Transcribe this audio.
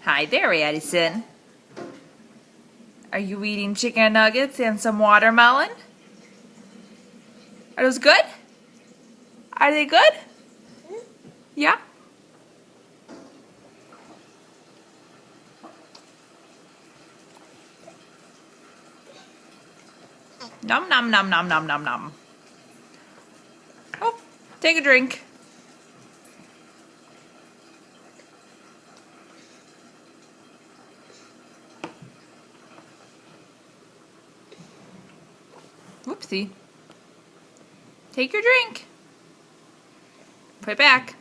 Hi there, Addison. Are you eating chicken nuggets and some watermelon? Are those good? Are they good? Yeah? Nom nom nom nom nom nom nom. Oh, take a drink. Whoopsie. Take your drink. Put it back.